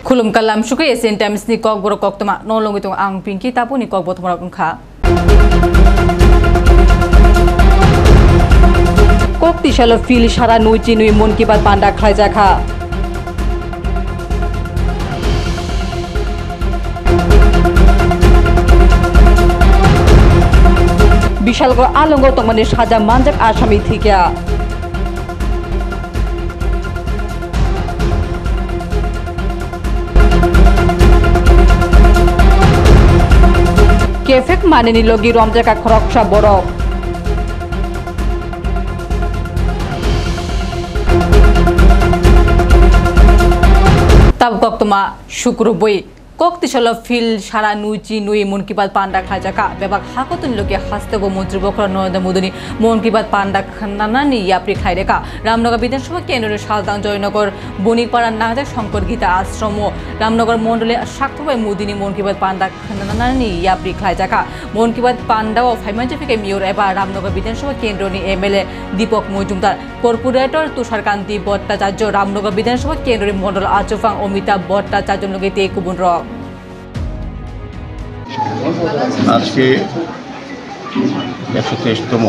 Khulum kalam syukri Asian Times ni kok borok kok tama nolong itu ang pinki tapu ni kok bot morak kha. Kok tishala fil shara nui chinui mon ki bat panda khai ja kha. Bishalgor alongor tongmani saja manjak asami thikya. Kefek maneni logi romjaka khoroksa borok. Tab koktoma shukruboi kok tishala fil shara nuichi nui mon ki bat panda khajaka bebak hakotun logi hastebo mন্ত্রী বকরা নরেন্দ্র মোদী মন কি বাত পান্ডা খানানি ইয়াপ্রি খাইরেকা রামনগর বিধানসভা কেন্দ্রের সালতাং জয়নগর বণিকপাড়া নাগদা শঙ্কর গীতা আশ্রম রামনগর মন্ডলে সাক্তবাই মোদিনী মন কি বাত পান্ডা খানানি ইয়াপ্রি খাইজাকা মন কি বাত পান্ডা ও ফাইমানজেফিকে mayor এবা রামনগর বিধানসভা কেন্দ্রনি এমএলএ দীপক মজুমদার কর্পোরেটর তুষারকান্তি ভট্টাচার্য রামনগর বিধানসভা কেন্দ্রের মন্ডল আচফাং অমিতাভ ভট্টাচার্য লগে তে কুবুন র আজকে ১২৩তম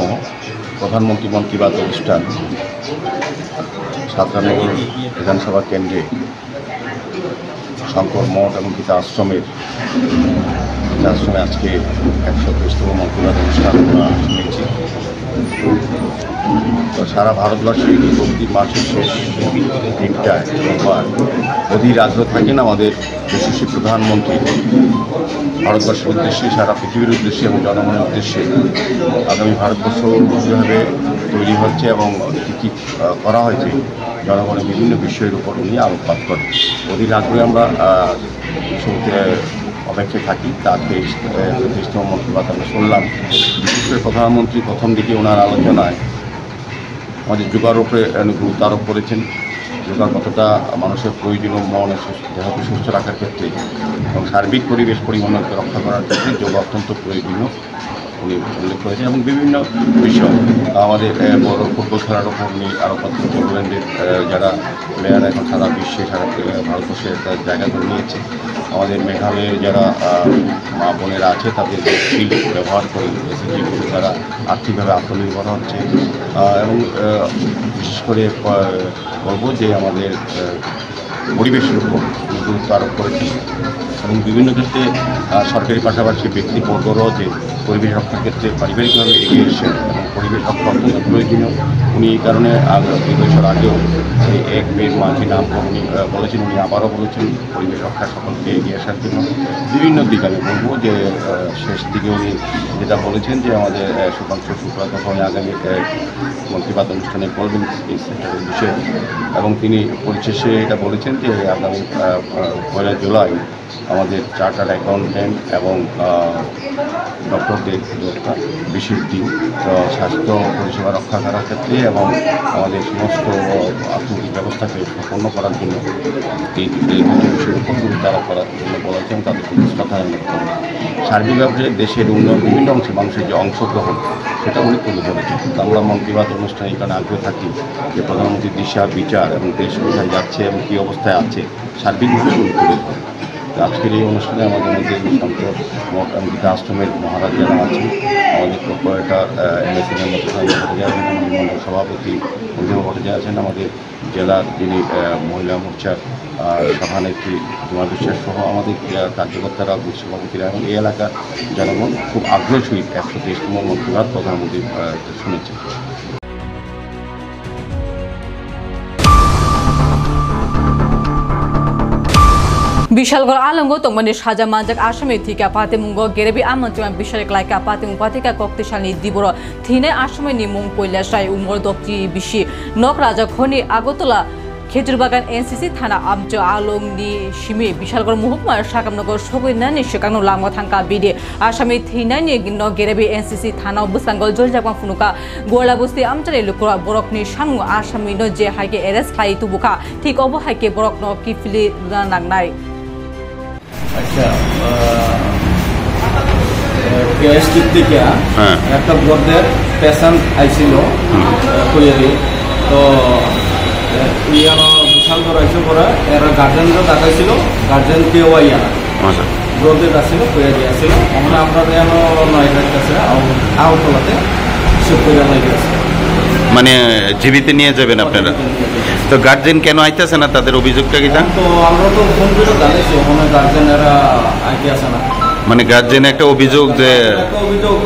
প্রধানমন্ত্রী মন কি বাত অনুষ্ঠান সাতরানগর বিধানসভা কেন্দ্রে শঙ্কর মঠ এবং গীতা আশ্রমে আজকে ১২৩তম মন কি বাত অনুষ্ঠান শুনেছি। তো সারা ভারতবর্ষে প্রতি মাসের শেষ দিনটায় অধীর আগ্রহ থাকেন আমাদের যশস্বী প্রধানমন্ত্রী ভারতবর্ষের উদ্দেশ্যে সারা পৃথিবীর উদ্দেশ্যে এবং জনগণের উদ্দেশ্যে আগামী ভারতবর্ষ কীভাবে তৈরি হচ্ছে এবং কী কী করা হয়েছে জনগণের বিভিন্ন বিষয়ের উপর উনি আলোকপাত করেন। অধীর আগ্রহে আমরা শুনতে অপেক্ষায় থাকি। তা আজকে ৩৩তম মন কি বাত আমরা শুনলাম। বিশেষ করে প্রধানমন্ত্রী প্রথম দিকে ওনার আলোচনায় আমাদের যোগার উপরে গুরুত্ব আরোপ করেছেন। যোগা কতটা মানুষের প্রয়োজনীয় মন দেহকে সুস্থ রাখার ক্ষেত্রে এবং সার্বিক পরিবেশ পরিমাণকে রক্ষা করার ক্ষেত্রে যোগা অত্যন্ত প্রয়োজনীয় উনি উল্লেখ করেছেন এবং বিভিন্ন বিষয় আমাদের বড় ফুটবল খেলার ওপর উনি আরও অত্যন্ত ইংল্যান্ডের যারা প্লেয়ার এখন সারা বিশ্বে সারা ভারতবর্ষে একটা জায়গা করে নিয়েছে। আমাদের মেঘালয়ের যারা মা বোনেরা আছে তাদের স্কিল ব্যবহার করে তারা আর্থিকভাবে আত্মনির্ভর হচ্ছে এবং বিশেষ করে বলব যে আমাদের পরিবেশের উপর গুরুত্ব আরোপ করেছে এবং বিভিন্ন ক্ষেত্রে সরকারি পাশাপাশি ব্যক্তিবর্গরাও যে পরিবেশ রক্ষার ক্ষেত্রে পারিবারিকভাবে এগিয়ে এসেছেন এবং পরিবেশ রক্ষা অত্যন্ত প্রয়োজনীয়। উনি এই কারণে ২ বছর আগেও এই এক পেড় মাঝি নাম উনি বলেছেন, উনি আবারও বলেছেন পরিবেশ রক্ষা সকলকে এগিয়ে আসার জন্য বিভিন্ন দিক। আমি বলবো যে শেষ দিকে উনি যেটা বলেছেন যে আমাদের সুকান্ত শুক্লা তখন আগামী মন কি বাত অনুষ্ঠানে বলবেন এই সেক্টরের বিষয়ে এবং তিনি পরিশেষে এটা বলেছেন যে আগামী ১ জুলাই আমাদের চার্টার্ড অ্যাকাউন্ট্যান্ট এবং ডক্টরদের একটা বিশেষ দিন স্বাস্থ্য পরিষেবা রক্ষা করার ক্ষেত্রে এবং আমাদের সমস্ত অর্থনৈতিক ব্যবস্থাকে সম্পন্ন করার জন্য এই বিষয়ের উপর গুরুত্ব আরোপ করার জন্য বলেছেন। তাদের প্রতিষ্ঠাতা সার্বিকভাবে দেশের উন্নয়ন বিভিন্ন অংশে মানুষের যে অংশগ্রহণ সেটা উনি তুলে ধরেছেন। আমরা মন কি বাত অনুষ্ঠানে এখানে আগ্রহ থাকি যে প্রধানমন্ত্রীর দিশা বিচার এবং দেশ কোথায় যাচ্ছে এবং কী অবস্থায় আছে সার্বিকভাবে উনি তুলে ধরেন। আজকের এই অনুষ্ঠানে আমাদের মধ্যে শঙ্কর মঠ এবং গীতা আশ্রমের মহারাজ যারা আছেন, আমাদের কর্পোরেটর এমএসএমের মন্ডল সভাপতি অভিভাবক ভট্টাচার্য আছেন, আমাদের জেলার যিনি মহিলা মোর্চার সভানেত্রী জুমা বিশ্বাস সহ আমাদের কার্যকর্তারা সভাপতিরা এবং এই এলাকার জনগণ খুব আগ্রহের সহিত ১২৩তম মন কি বাত প্রধানমন্ত্রী শুনেছেন। Bishalgor alongo tongmani saja manjak asami thika patimunggo gerebi amantuma bishalek laika patimung patika koktishalni diboro thine asami ni mung poilasai umor dokti bishi nok raja khoni agotola Khejurbagan NCC থানা আমচো আলংনি সিমি বিশালগড় মহকুমার সাকামনগর সগৈনানি সেকানো লাঙ্গ থাঙ্কা বিডি আসামি থিনানি ন গেরেবি এনসিসি থানা বুসাঙ্গল জলজাকং ফুনুকা গোলাবস্তি আমচারে লুকরা বরকনি সামু আসামি ন যে হাইকে arrest খাই তুবুকা ঠিক অব হাইকে বরক ন কিফলি নাংনাই। আচ্ছা গ্যাস্ট্রিক থেকে একটা বড়দের পেশেন্ট আইছিল কইয়ারি তো ইয়ানো বিশাল ধরাইছে পরে এরা গার্জেনরা ডাকাইছিল, গার্জেন কেউ আইয়া না আচ্ছা ব্রদের আসছিল কইয়া দিয়েছিল। আমরা আমরা যেন নয় কাছে আউটলাতে সব কইয়া লাগিয়েছে। মানে জীবিত নিয়ে যাবেন আপনারা? তো গার্জেন কেন আইতেছে না, তাদের অভিযোগটা কি? তো আমরা তো ফোন করে জানাইছি, ওখানে গার্জেনেরা আইতে আসে না। মানে গার্জেন একটা অভিযোগ যে একটা অভিযোগ,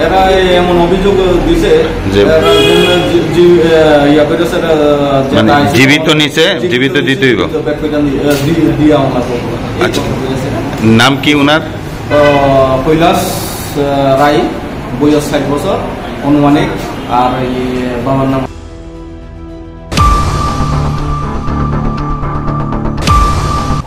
এরা এমন অভিযোগ দিছে যে ইয়া করেছে, মানে জীবিত নিচে জীবিত দিতে হইব। আচ্ছা, নাম কি ওনার? কৈলাস রায়, বয়স 60 বছর অনুমানিক। আর এই বাবার নাম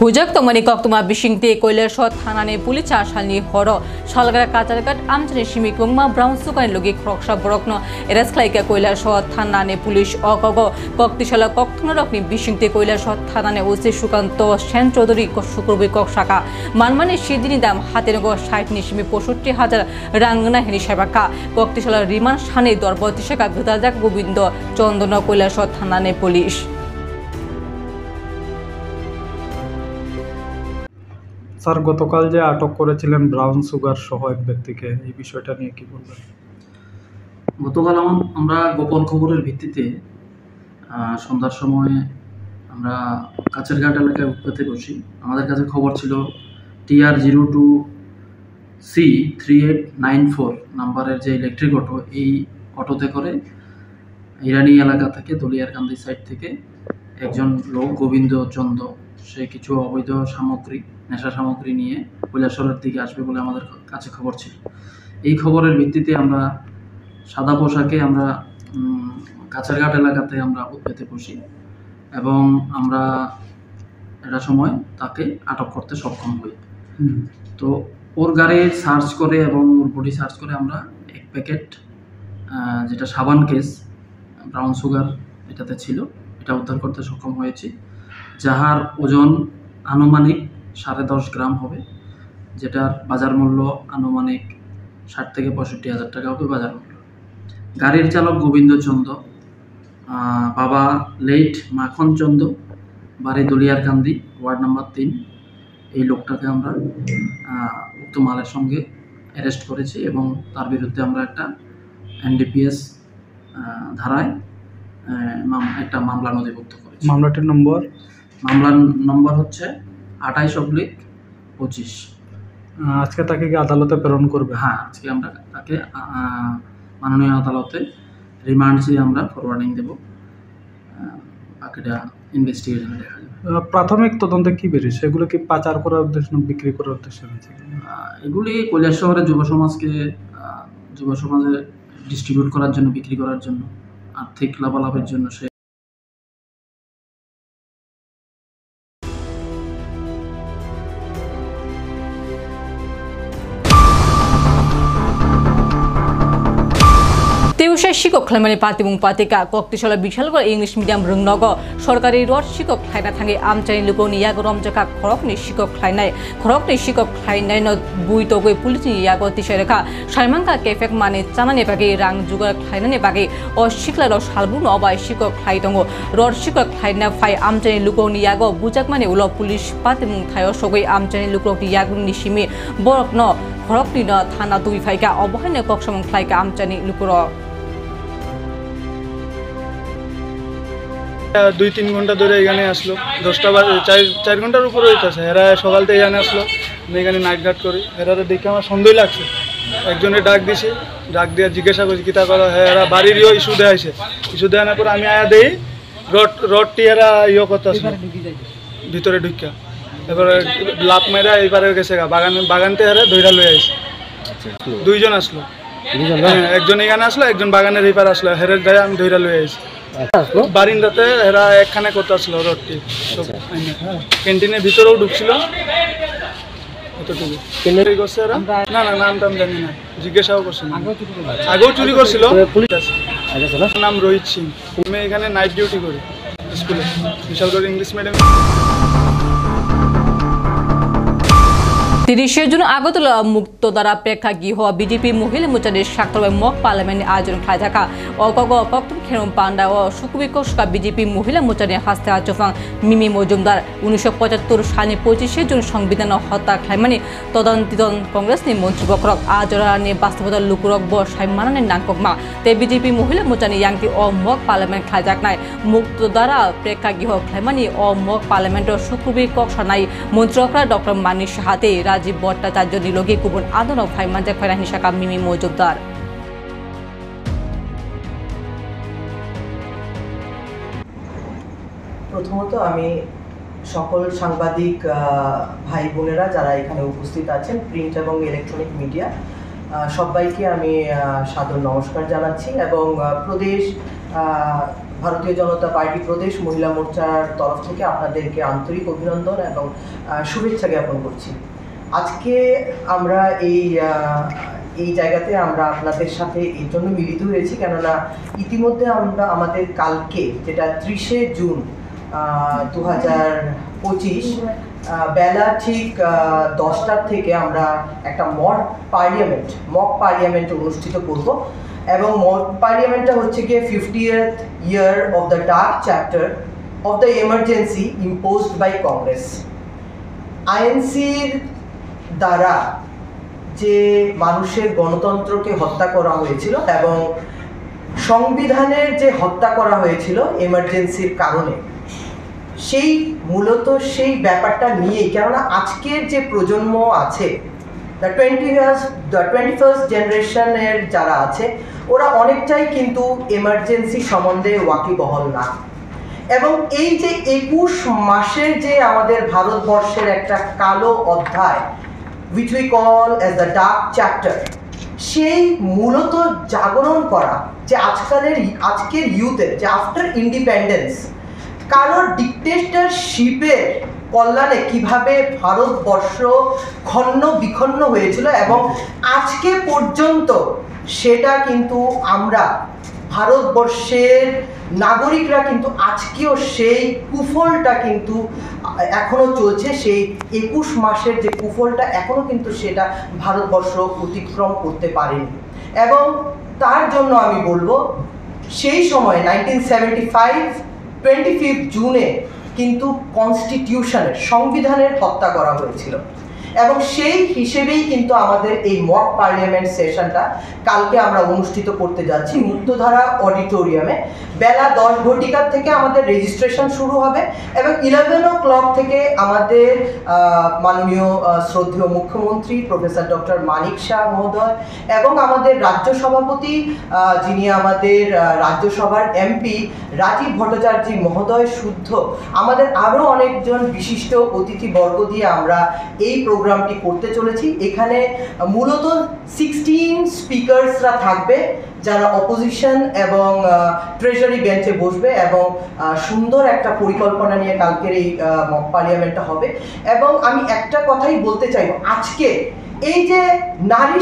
হুজক তমনি কক্তমা বিশিংতে কৈলাসর থানানে পুলিশ আসালনি হর সালগারা কাচারঘাট আমচানি সিমি কুংমা ব্রাউন সুকানি লগে খরকসা বরকন এরাস খাইকা কৈলাসর থানানে পুলিশ অকগ কক্তিশালা কক্তনরকনি বিশিংতে কৈলাসর থানানে ওসি সুকান্ত সেন চৌধুরী শুক্রবি ককসাকা মানমানে সেদিনই দাম হাতে নগ 60 নিশিমি 65,000 রাঙ্গনা হেনি সেবাকা কক্তিশালা রিমান সানে দরবতিশাকা গদাজাক গোবিন্দ চন্দন কৈলাসর থানানে পুলিশ। স্যার, গতকাল যে আটক করেছিলেন ব্রাউন সুগার সহ এক ব্যক্তিকে, এই বিষয়টা নিয়ে কি বলবেন? গতকাল আমরা গোপন খবরের ভিত্তিতে সন্ধ্যার সময় আমরা কাছেরঘাট এলাকায় উৎপাতে বসি। আমাদের কাছে খবর ছিল TR02C3894 নাম্বারের যে ইলেকট্রিক অটো, এই অটোতে করে ইরানি এলাকা থেকে দলিয়ারকান্দি সাইড থেকে একজন লোক গোবিন্দ চন্দ, সে কিছু অবৈধ সামগ্রী, নেশা সামগ্রী নিয়ে কৈলাসরের দিকে আসবে বলে আমাদের কাছে খবর ছিল। এই খবরের ভিত্তিতে আমরা সাদা পোশাকে আমরা কাছেরঘাট এলাকাতে আমরা উৎপেতে বসি এবং আমরা একটা সময় তাকে আটক করতে সক্ষম হই। তো ওর গাড়ি সার্চ করে এবং ওর বডি সার্চ করে আমরা এক প্যাকেট যেটা সাবান কেস ব্রাউন সুগার এটাতে ছিল, এটা উদ্ধার করতে সক্ষম হয়েছি, যাহার ওজন আনুমানিক 10.5 গ্রাম হবে, যেটার বাজার মূল্য আনুমানিক 60 থেকে 65,000 টাকা হবে বাজার মূল্য। গাড়ির চালক গোবিন্দ চন্দ, বাবা লেট মাখন চন্দ, বাড়ি দলিয়ারকান্দি, ওয়ার্ড নাম্বার 3। এই লোকটাকে আমরা উক্ত মালের সঙ্গে অ্যারেস্ট করেছি এবং তার বিরুদ্ধে আমরা একটা NDPS ধারায় একটা মামলা নথিভুক্ত করেছি। মামলাটির নম্বর? মামলার নম্বর হচ্ছে 28/25। আজকে তাকে কি আদালতে প্রেরণ করবে? হ্যাঁ, আজকে আমরা তাকে মাননীয় আদালতে রিমান্ড চেয়ে আমরা ফরওয়ার্ডিং দেব, বাকিটা ইনভেস্টিগেশনে দেখা যাবে। প্রাথমিক তদন্তে কি বেরিয়েছে? এগুলো কি পাচার করার উদ্দেশ্যে না বিক্রি করার উদ্দেশ্যে হয়েছে? এগুলি কৈলাস শহরের যুব সমাজে ডিস্ট্রিবিউট করার জন্য, বিক্রি করার জন্য, আর্থিক লাভালাভের জন্য সে তেউশা শিক্ষক খাইমানি পাতিমুং পাতিকা কক্তিশালা বিশালগড় ইংলিশ মিডিয়াম রংনগ সরকারি রড শিক্ষক খাইনা থাঙে আমচানি লুকনি ইয়াগ রমজাকা খরকনি শিক্ষক খাইনাই ন বুই তগৈ পুলিসनि ইয়াগ তিসারেখা সাইমাংকা কেফেক মানে চানানি বাগে রাং जुगार খাইনানি বাগে অ শিখলার সালবু নবাই শিক্ষক খাই দङ রড শিক্ষক খাইনা ফাই আমচানি লুকনি ইয়াগ বুজাক মানে উল পুলিশ পাতিমুং থায় সগৈ আমচানি লুকনি ইয়াগ নিসিমি বরক ন খরকনি ন থানা দুই ফাইকা অবহানে ককসমং খাইকা আমচানি লুকুর 2-3 ঘন্টা ধরে এখানে আসলো, 10টা বাজে 4 ঘন্টার উপরে হইতেছে। এরা সকাল থেকে এখানে আসলো, আমি এখানে নাইট গার্ড করি। এরা দেখে আমার সন্দেহ লাগছে, একজনের ডাক দিছি, ডাক দিয়ে জিজ্ঞাসা করছি কিতা করা হয়। এরা বাড়িরও ইস্যু দেখাইছে, ইস্যু দেওয়ার পর আমি আয়া দেই রডটি এরা করতে আসলো ভিতরে ঢুকিয়া, এবারে লাভ মেরা এইবারে গেছে বাগানতে এরা ধৈরা লই আইছে। 2 জন আসলো, একজন এখানে আসলো, একজন বাগানের এইবার আসলো, হেরের গায়ে আমি ধৈরা লই আইছি। বারিন্দাতে এরা একখানে করতে আসলো রডটি, ক্যান্টিনের ভিতরেও ঢুকছিল। না নাম টাম জানি না, জিজ্ঞাসাও করছিল, আগেও চুরি করছিল। নাম রোহিত সিং, আমি এখানে নাইট ডিউটি করি স্কুলে, Bishalgarh English medium. 30 June Agartala Muktadhara প্রেক্ষাগৃহ বিজেপি মহিলা মোর্চাদের স্বাক্ষর মক পার্লামেন্ট আয়োজন খায় থাকা অকগ কক্তম খেরম পান্ডা ও সুকুবিকস্কা বিজেপি মহিলা মোর্চাদের হাসতে আচফাং মিমি মজুমদার 1975 সালে 25 জুন সংবিধান হত্যা খাইমানি তদন্তিতন কংগ্রেসনি মন্ত্রী বক্রক আজরানি বাস্তবতা লুকুরক ব সাইমানানি নাংককমা তে বিজেপি মহিলা মোর্চানি ইয়াংকি ও মক পার্লামেন্ট খায় থাকনাই মুক্তধারা প্রেক্ষাগৃহ খাইমানি ও মক পার্লামেন্ট সুকুবিকস্কানাই মন্ত্রকরা ডক্টর মানিক সাহাতে রাজীব ভট্টাচার্য নিলগী কুবন আদনক ফাইমানজা খয়রা হিসাকা মিমি মজুমদার প্রথমত আমি সকল সাংবাদিক ভাই বোনেরা যারা এখানে উপস্থিত আছেন প্রিন্ট এবং ইলেকট্রনিক মিডিয়া সবাইকে আমি সাদর নমস্কার জানাচ্ছি এবং প্রদেশ ভারতীয় জনতা পার্টি প্রদেশ মহিলা মোর্চার তরফ থেকে আপনাদেরকে আন্তরিক অভিনন্দন এবং শুভেচ্ছা জ্ঞাপন করছি। আজকে আমরা এই জায়গাতে আমরা আপনাদের সাথে এর জন্য মিলিত হয়েছি কেননা ইতিমধ্যে আমরা আমাদের কালকে যেটা 30 জুন 2025 বেলা ঠিক 10টার থেকে আমরা একটা মক পার্লামেন্ট অনুষ্ঠিত করব এবং মক পার্লামেন্টটা হচ্ছে গিয়ে 50th year of the dark chapter of the emergency imposed by Congress. আইএনসির দ্বারা যে মানুষের গণতন্ত্রকে হত্যা করা হয়েছিল এবং সংবিধানের যে হত্যা করা হয়েছিল এমার্জেন্সির কারণে সেই মূলত সেই ব্যাপারটা নিয়েই কেননা আজকের যে প্রজন্ম আছে দ্য 21st জেনারেশনের যারা আছে ওরা অনেকটাই কিন্তু এমার্জেন্সি সম্বন্ধে ওয়াকিবহল না এবং এই যে 21 মাসের যে আমাদের ভারতবর্ষের একটা কালো অধ্যায় which we call as the dark chapter সেই মূলত জাগরণ করা যে আজকের ইউথের যে আফটার ইন্ডিপেন্ডেন্স কারোর ডিক্টেটরশিপের কল্যাণে কিভাবে ভারতবর্ষ খন্ন বিখন্ন হয়েছিল এবং আজকে পর্যন্ত সেটা কিন্তু আমরা ভারতবর্ষের নাগরিকরা কিন্তু আজকেও সেই কুফলটা কিন্তু এখনো চলছে সেই 21 মাসের যে কুফলটা এখনো কিন্তু সেটা ভারতবর্ষ অতিক্রম করতে পারেনি এবং তার জন্য আমি বলবো সেই সময় 1975 25 জুনে কিন্তু কনস্টিটিউশনের সংবিধানের হত্যা করা হয়েছিল এবং সেই হিসেবেই কিন্তু আমাদের এই মক পার্লামেন্ট সেশনটা কালকে আমরা অনুষ্ঠিত করতে যাচ্ছি মুক্তধারা অডিটোরিয়ামে বেলা 10 ঘটিকা থেকে আমাদের রেজিস্ট্রেশন শুরু হবে এবং 11 o'clock থেকে আমাদের মাননীয় শ্রদ্ধেয় মুখ্যমন্ত্রী প্রফেসর ডক্টর মানিক শাহ মহোদয় এবং আমাদের রাজ্য সভাপতি যিনি আমাদের রাজ্যসভার এমপি রাজীব ভট্টাচার্য মহোদয় শুদ্ধ আমাদের আরও অনেকজন বিশিষ্ট অতিথিবর্গ দিয়ে আমরা এই প্রোগ্রামটি করতে চলেছি। এখানে মূলত 16 স্পিকার্সরা থাকবে যারা অপোজিশন এবং ট্রেজারি বেঞ্চে বসবে এবং সুন্দর একটা পরিকল্পনা নিয়ে কালকের এই মক পার্লামেন্টটা হবে এবং আমি একটা কথাই বলতে চাইব আজকে এই যে নারী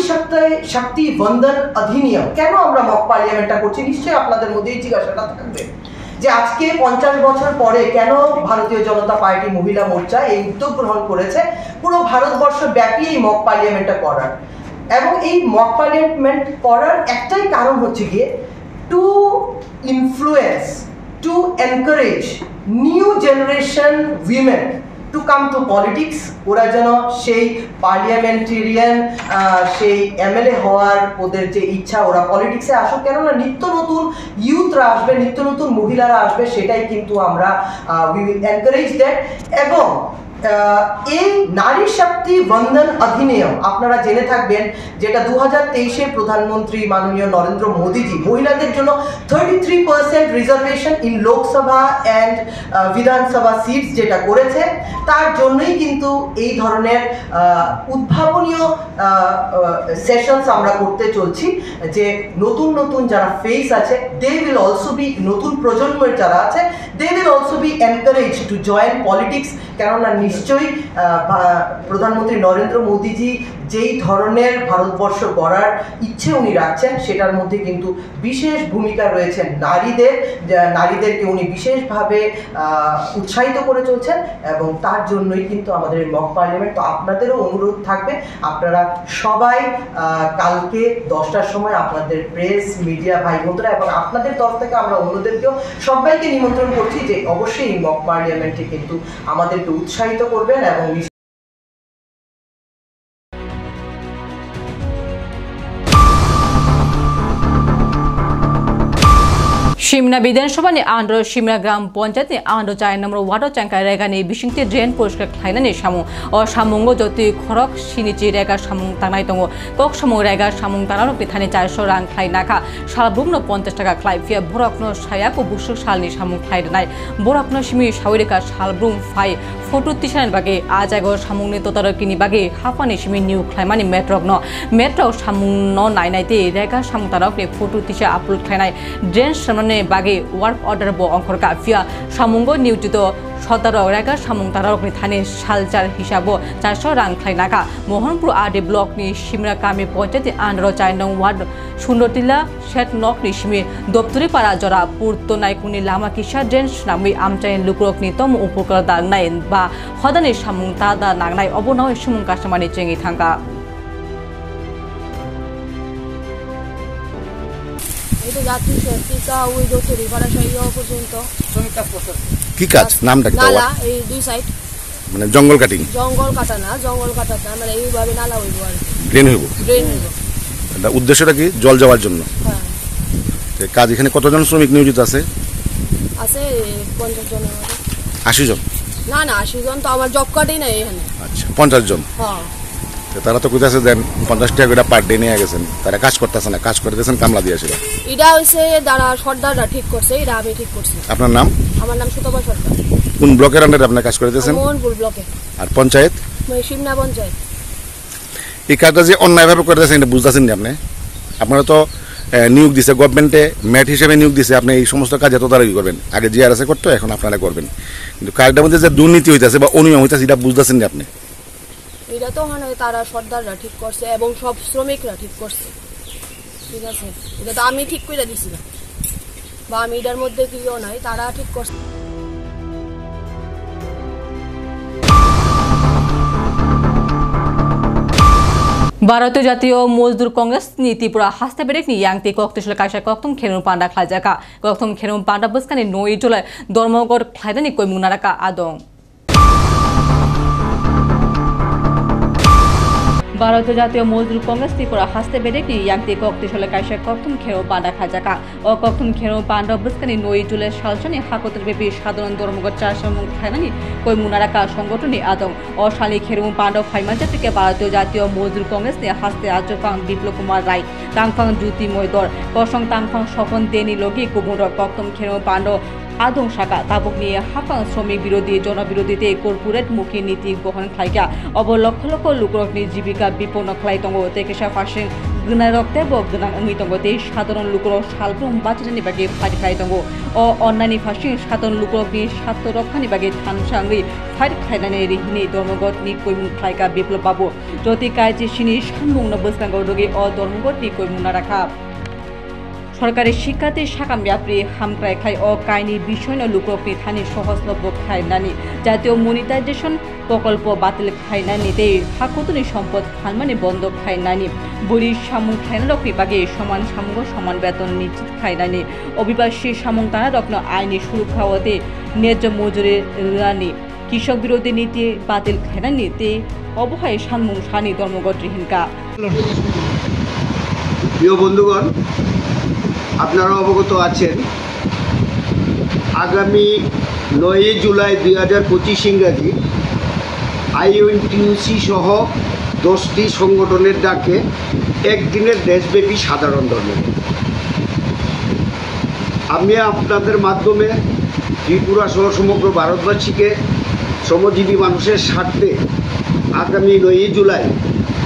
শক্তি বন্দন অধিনিয়ম কেন আমরা মক পার্লামেন্টটা করছি নিশ্চয়ই আপনাদের মধ্যে এই জিজ্ঞাসাটা থাকবে যে আজকে 50 বছর পরে কেন ভারতীয় জনতা পার্টি মহিলা মোর্চা এই উদ্যোগ গ্রহণ করেছে পুরো ভারতবর্ষ ব্যাপী এই মক পার্লামেন্টটা করার এবং এই মক পার্লামেন্ট করার একটাই কারণ হচ্ছে গিয়ে to influence to encourage new generation women to come to politics ওরা যেন সেই পার্লামেন্টেরিয়ান সেই এমএলএ হওয়ার ওদের যে ইচ্ছা ওরা পলিটিক্সে আসুক কেননা নিত্য নতুন ইউথরা আসবে নিত্য নতুন মহিলারা আসবে সেটাই কিন্তু আমরা উই উইল এনকারেজ দ্যাট এবং এই নারী শক্তি বন্দন অধিনিয়ম আপনারা জেনে থাকবেন যেটা 2023-এ প্রধানমন্ত্রী মাননীয় নরেন্দ্র মোদীজি মহিলাদের জন্য 33% রিজার্ভেশন ইন লোকসভা অ্যান্ড বিধানসভা সিটস যেটা করেছে তার জন্যই কিন্তু এই ধরনের উদ্ভাবনীয় সেশনস আমরা করতে চলছি যে নতুন নতুন যারা ফেস আছে দে উইল অলসো বি নতুন প্রজন্মের যারা আছে they will also be encourage to join politics কেননা নিশ্চয়ই প্রধানমন্ত্রী নরেন্দ্র মোদীজি যেই ধরনের ভারতবর্ষ গড়ার ইচ্ছে উনি রাখছেন সেটার মধ্যে কিন্তু বিশেষ ভূমিকা রয়েছে নারীদেরকে উনি বিশেষভাবে উৎসাহিত করে চলছেন এবং তার জন্যই কিন্তু আমাদের মক পার্লামেন্ট। তো আপনাদেরও অনুরোধ থাকবে, আপনারা সবাই কালকে 10টার সময় আপনাদের প্রেস মিডিয়া ভাই বোনরা এবং আপনাদের তরফ থেকে আমরা অন্যদেরকেও সবাইকে নিমন্ত্রণ করছি যে অবশ্যই এই মক পার্লামেন্টে কিন্তু আমাদেরকে উৎসাহিত করবেন এবং সিমনা বিধানসভাनि आन्ध्र सिमना ग्राम पंचायत आन्ध्र 4 नम्बर वार्ड चांका रेगानि बिसिंति ड्रेन परिष्कार खालायनानै सामु अ सामुंगो जति खरक सिनिचि रेगा सामुं तांनाय दङ कक सामुं रेगा सामुं तांनानो पिथानि 400 रां खालायनाखा सालब्रुमनो 50 टाका खालायफिया बरकनो सायाको बुसु सालनि सामुं खालायनाय बरकनो सिमि सावरिका सालब्रुम फाय फटो तिसानि बागे आजागो सामुंनि ततारकिनि बागे हाफानि सिमि निउ खालायमानि मेट्रकनो मेट्रो सामुं न नायनायते रेगा सामुं तांनाकनि फटो तिसा आपलोड खालायनाय ड्रेन सामने बागे वर्क अर्डर बो अंकरका फिया सामुंगो नियोजित 17 रेगा सामुं तांनाकनि थाने सालचार हिसाबो 400 रां खालायनाका मोहनपुर आदि ब्लकनि सिमना गामि पंचायत आन्ध्र 4 नং वार्ड सुन्दरटिला सेट नकनि सिमि दप्तरीपारा जरा पुरतो नायकुनि लामा किसा ड्रेन नामै आमचायन लुक्रकनि तम उपकार दांनाय बा हदानि सामुं तादा नांनाय अबनाव सुमुं कासमानि चेंगि थांगा এটা যাত্রী সেফটিকা ওই দোতরি বারাসাইয়া পর্যন্ত কি কাজ নামটা কি নালা এই দুই সাইড মানে জঙ্গল কাটা না মানে এইভাবে নালা হইব আর ড্রেন হইব এটা উদ্দেশ্যটা কি জল যাওয়ার জন্য। হ্যাঁ কাজ এখানে কতজন শ্রমিক নিয়োজিত আছে? আছে 50 জন 80 জন না 80 জন তো আমার জব কার্ডই নাই এখানে। আচ্ছা 50 জন। হ্যাঁ তারা তো কইতাছে দেন 50 টাকা করে পার ডে নিয়ে গেছেন, তারা কাজ করতেছে না, কাজ করতেছেন কামলা দিয়েছিল। এটা হইছে যারা সর্দাররা ঠিক করছে, এটা আমি ঠিক করছি। আপনার নাম? আমার নাম সুতপা সরকার। কোন ব্লকের আন্ডারে আপনি কাজ করতেছেন? মোহনপুর ব্লকে। আর পঞ্চায়েত? সিমনা পঞ্চায়েত। এই কাজটা যে অন্যায়ভাবে করতেছেন এটা বুঝতেছেন না আপনি? আপনারা তো নিয়োগ দিছে গভর্নমেন্টে, ম্যাট হিসেবে নিয়োগ দিছে, আপনি এই সমস্ত কাজ এত তাড়াতাড়ি করবেন, আগে জিআরএসে করতো এখন আপনারা করবেন, কিন্তু কাজটার মধ্যে যে দুর্নীতি হইতাছে বা অনিয়ম হইতাছে এটা বুঝতেছেন না আপনি? এটা তো হয় তারা সর্দাররা ঠিক করছে এবং সব শ্রমিকরা ঠিক করছে, ঠিক আছে? এটা তো আমি ঠিক করে দিছি না বা আমি এটার মধ্যে কিও নাই, তারা ঠিক করছে। भारतीय जातीय मजदूर कांग्रेस नि त्रिपुरा हास्ते बेरेक नि यांगते कक्तिसल कायसा कक्तम खेरु पांडा खाजाका कक्तम खेरु पांडा बसकानि 9 जुलाई धर्मगढ़ खायदानि कोइमुनाराका आदं भारतीय जातीय मजदूर कांग्रेस त्रिपुरा हास्ते बेरेक नि यांगते कक्तिसल कायसा कक्तम खेरु पांडा खाजाका ओ कक्तम खेरु पांडा बसकानि 9 जुलाई सालसनि हाकतर बेबि साधारण धर्मगढ़ चारसमु खायदानि कोइमुनाराका संगठननि आदं ओ सालि खेरु पांडा फाइमाजा থেকে भारतीय जातीय मजदूर कांग्रेस ने हास्ते आजफां बिप्लव कुमार राय तांगफां ज्योति मैदर कसं तांगफां सपन देनी लगी कुमुर कक्तम खेरु पांडा आदं शाखा ताबुक निये हाफां श्रमिक विरोधी जनविरोधीते कर्पोरेट मुखी नीति ग्रहण खायगा अब लक्ष लक्ष लुकरकनि जीविका विपन्न खालाय दङ तेकेसा फारसे गनाय रक्ते ब गनां अंगि दङ ते साधारण लुकर सालब्रुम बाचनि बागे फाइट खालाय दङ अ अन्नानि फारसे साधारण लुकरकनि स्वार्थ रक्षानि बागे थानसांगि फाइट खालायनानै रिहिनि धर्मगढ़नि कोइमुं खायगा बिप्लव बाबु ज्योति कायजि सिनि सानमुं नबस्कांगौ दगे अ धर्मगढ़नि कोइमुं राखा सरकारी शिक्षार्थी शाखाम व्यापी हामक्राय खाय अ कायनि विषय लुकरकनि थानि सहजलभ्य खायनानि जातीय मनिटाइजेशन प्रकल्प बातिल खायनानि ते हाकुतनि सम्पद फानमानि बन्द खायनानि बुरि सामुं खायनारकनि बागे समान सामुंग समान वेतन निश्चित खायनानि अभिबासी सामुं तानारकनो आइनि सुरक्षा हते न्याय्य मजुरि रानि কৃষক বিরোধী নীতি বাতিল খায়না নীতি অবহায় সানমুং সানি ধর্মগড় রিহিনকা। প্রিয় বন্ধুগণ, আপনারা অবগত আছেন আগামী 9 জুলাই 2025 ইংরাজি আইইউটিউসি সহ 10টি সংগঠনের ডাকে একদিনের দেশব্যাপী সাধারণ ধর্মঘট। আমি আপনাদের মাধ্যমে ত্রিপুরা সহ সমগ্র ভারতবাসীকে শ্রমজীবী মানুষের স্বার্থে আগামী 9 জুলাই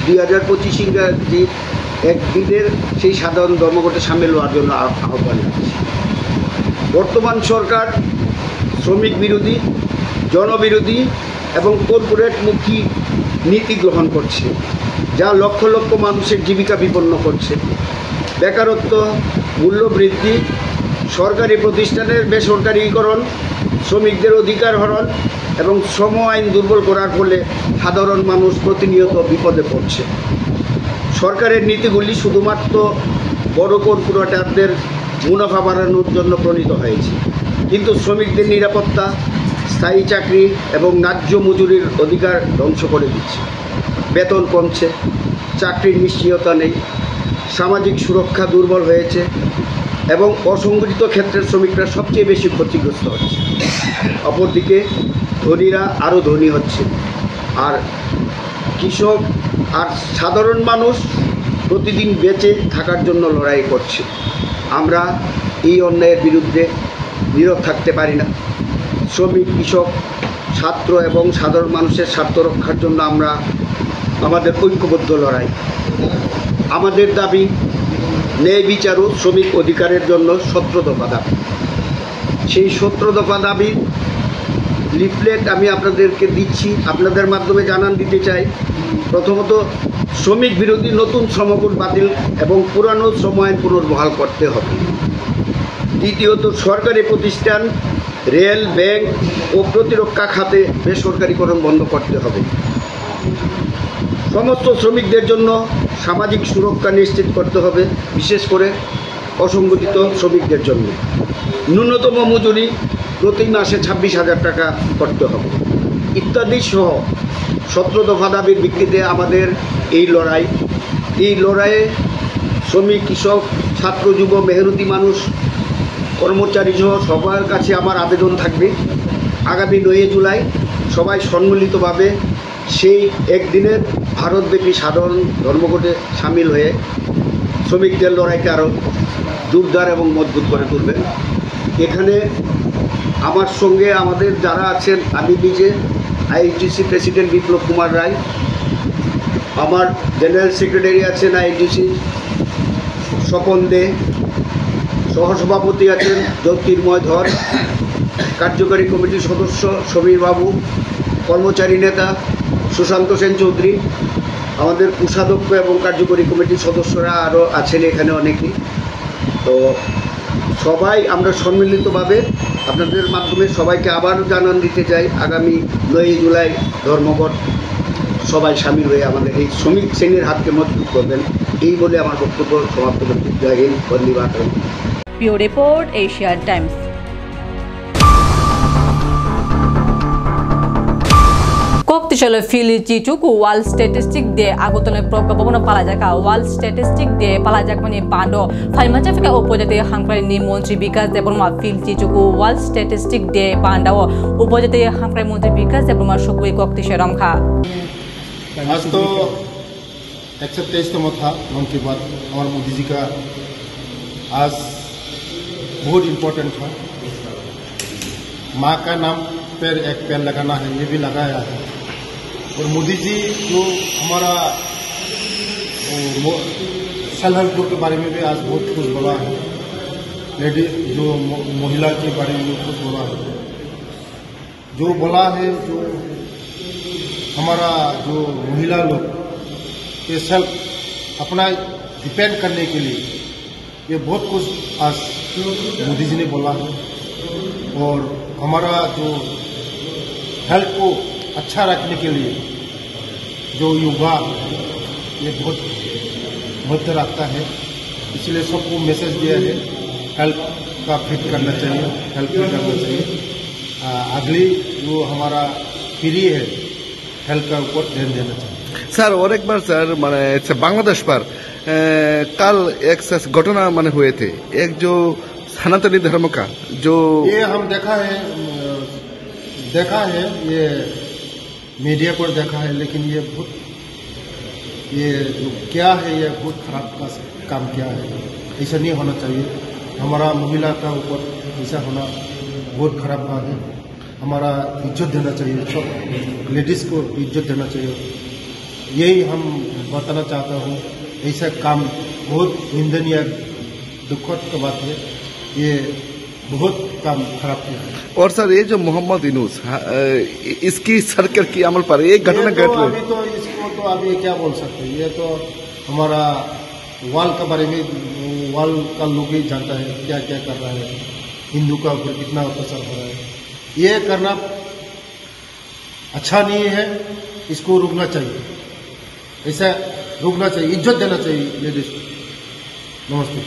2025 ইংরাজি একদিনের সেই সাধারণ ধর্মঘটে সামিল হওয়ার জন্য আহ্বান জানাচ্ছি। বর্তমান সরকার শ্রমিক বিরোধী, জনবিরোধী এবং কর্পোরেটমুখী নীতি গ্রহণ করছে। যা লক্ষ লক্ষ মানুষের জীবিকা বিপন্ন করছে। বেকারত্ব, মূল্য বৃদ্ধি, সরকারি প্রতিষ্ঠানের বেসরকারীকরণ, শ্রমিকদের অধিকার হরণ এবং শ্রম আইন দুর্বল করার ফলে সাধারণ মানুষ প্রতিনিয়ত বিপদে পড়ছে। সরকারের নীতিগুলি শুধুমাত্র বড় কর্পোরেটরদের মুনাফা বাড়ানোর জন্য প্রণীত হয়েছে, কিন্তু শ্রমিকদের নিরাপত্তা, স্থায়ী চাকরি এবং ন্যায্য মজুরির অধিকার ধ্বংস করে দিচ্ছে। বেতন কমছে, চাকরির নিশ্চয়তা নেই, সামাজিক সুরক্ষা দুর্বল হয়েছে এবং অসংগঠিত ক্ষেত্রের শ্রমিকরা সবচেয়ে বেশি ক্ষতিগ্রস্ত হচ্ছে। অপরদিকে ধনীরা আরও ধনী হচ্ছে, আর কৃষক আর সাধারণ মানুষ প্রতিদিন বেঁচে থাকার জন্য লড়াই করছে। আমরা এই অন্যায়ের বিরুদ্ধে নীরব থাকতে পারি না। শ্রমিক, কৃষক, ছাত্র এবং সাধারণ মানুষের স্বার্থ রক্ষার জন্য আমরা আমাদের ঐক্যবদ্ধ লড়াই। আমাদের দাবি ন্যায় বিচার ও শ্রমিক অধিকারের জন্য 17 দফা দাবি। সেই 17 দফা দাবি লিফলেট আমি আপনাদেরকে দিচ্ছি, আপনাদের মাধ্যমে জানান দিতে চাই। প্রথমত, শ্রমিক বিরোধী নতুন শ্রমকোড বাতিল এবং পুরানো শ্রম আইন পুনর্বহাল করতে হবে। দ্বিতীয়ত, সরকারি প্রতিষ্ঠান, রেল, ব্যাংক ও প্রতিরক্ষা খাতে বেসরকারীকরণ বন্ধ করতে হবে। সমস্ত শ্রমিকদের জন্য সামাজিক সুরক্ষা নিশ্চিত করতে হবে, বিশেষ করে অসংগঠিত শ্রমিকদের জন্য। ন্যূনতম মজুরি প্রতি মাসে 26,000 টাকা করতে হবে ইত্যাদি সহ 17 দফা দাবির ভিত্তিতে আমাদের এই লড়াইয়ে শ্রমিক, কৃষক, ছাত্র, যুব, মেহনতি মানুষ, কর্মচারী সহ সবার কাছে আমার আবেদন থাকবে, আগামী 9 জুলাই সবাই সম্মিলিতভাবে সেই একদিনের ভারতব্যাপী সাধারণ ধর্মঘটে সামিল হয়ে শ্রমিকদের লড়াইকে আরও জোরদার এবং মজবুত করে তুলবে। এখানে আমার সঙ্গে আমাদের যারা আছেন, আমি নিজে আইএনটিসি প্রেসিডেন্ট বিপ্লব কুমার রায়, আমার জেনারেল সেক্রেটারি আছেন আইএনটিসি স্বপন দে, সহসভাপতি আছেন জ্যোতির্ময় ধর, কার্যকারী কমিটির সদস্য সমীর বাবু, কর্মচারী নেতা সুশান্ত সেন চৌধুরী, আমাদের কোষাধ্যক্ষ এবং কার্যকরী কমিটির সদস্যরা আরও আছেন এখানে অনেকেই। তো সবাই আমরা সম্মিলিতভাবে আপনাদের মাধ্যমে সবাইকে আবারও জানান দিতে চাই, আগামী 9 জুলাই ধর্মঘট সবাই সামিল হয়ে আমাদের এই শ্রমিক শ্রেণীর হাতকে মজবুত করবেন, এই বলে আমার বক্তব্য সমাপ্ত করছি। জয় হিন্দ, বন্দে মাতরম। PO report, Asian Times. Koktishala fili chichuku wall statistic de agotone prokopona palajaka wall statistic de palajak mani pando phaimacha fika opojate hangprai ni montri bikas deborma fil chichuku wall statistic de pandao opojate hangprai montri bikas deborma shokwe koktisharam kha आज तो 123वां था मन की बात और मोदी जी का आज बहुत इम्पोर्टेंट था। माँ का नाम पर एक पेड़ लगाना है, ये भी लगाया है। और मोदी जी जो हमारा सेल्फ हेल्प ग्रुप के बारे में भी आज बहुत कुछ बोला है, लेडी जो महिला के बारे में कुछ बोला है, जो बोला है, जो हमारा जो महिला लोग के सेल्फ अपना डिपेंड करने के लिए ये बहुत कुछ आज मोदी जी ने बोला है। और हमारा जो हेल्थ को अच्छा रखने के लिए जो योगा ये बहुत महत्व रखता है, इसलिए सबको मैसेज दिया है हेल्थ का फिट करना चाहिए, हेल्थ फिट करना चाहिए। अगली जो हमारा पीढ़ी है हेल्थ का ऊपर ध्यान देना चाहिए। सर और एक बार सर माने बांग्लादेश पर कल एक घटना माने हुए थे, एक जो सनातनी धर्म का जो ये हम देखा है ये मीडिया पर देखा है, लेकिन ये बहुत ये जो क्या है ये बहुत खराब का काम किया है, ऐसा नहीं होना चाहिए। हमारा महिला का ऊपर ऐसा होना बहुत खराब बात है। हमारा इज्जत देना चाहिए, सब लेडीज़ को इज्जत देना चाहिए, यही हम बताना चाहता हूँ। ऐसा काम बहुत निंदनीय दुखद का बात है, ये बहुत काम खराब किया है। और सर ये जो मोहम्मद यूनुस इसकी सरकार की अमल पर एक घटना घट अभी तो इसको तो तो अभी क्या बोल सकते हैं, ये तो हमारा वाल के बारे में वाल का लोग ही जानता है क्या क्या कर रहा है, हिंदू का ऊपर कितना अत्याचार हो रहा है। ये करना अच्छा नहीं है, इसको रुकना चाहिए, ऐसा रुकना चाहिए, इज्जत देना चाहिए लेडीज को। नमस्ते।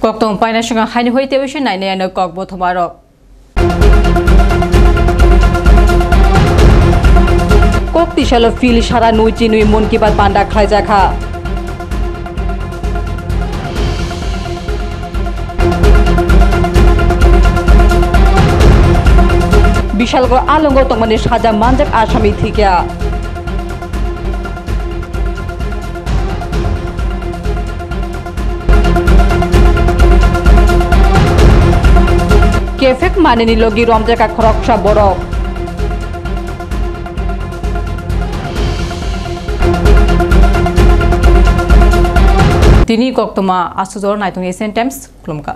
Koktong paina shinga haini hoi television nai ne no kok bo thomaro kok tishalo fil shara nui chi nui mon ki bat panda khai ja kha bishal go alongo tongmani saja manjak asami thikya Kefek maneni logi romja ka khoroksa borok Tini koktoma asuzor naitung Asian Times Klumka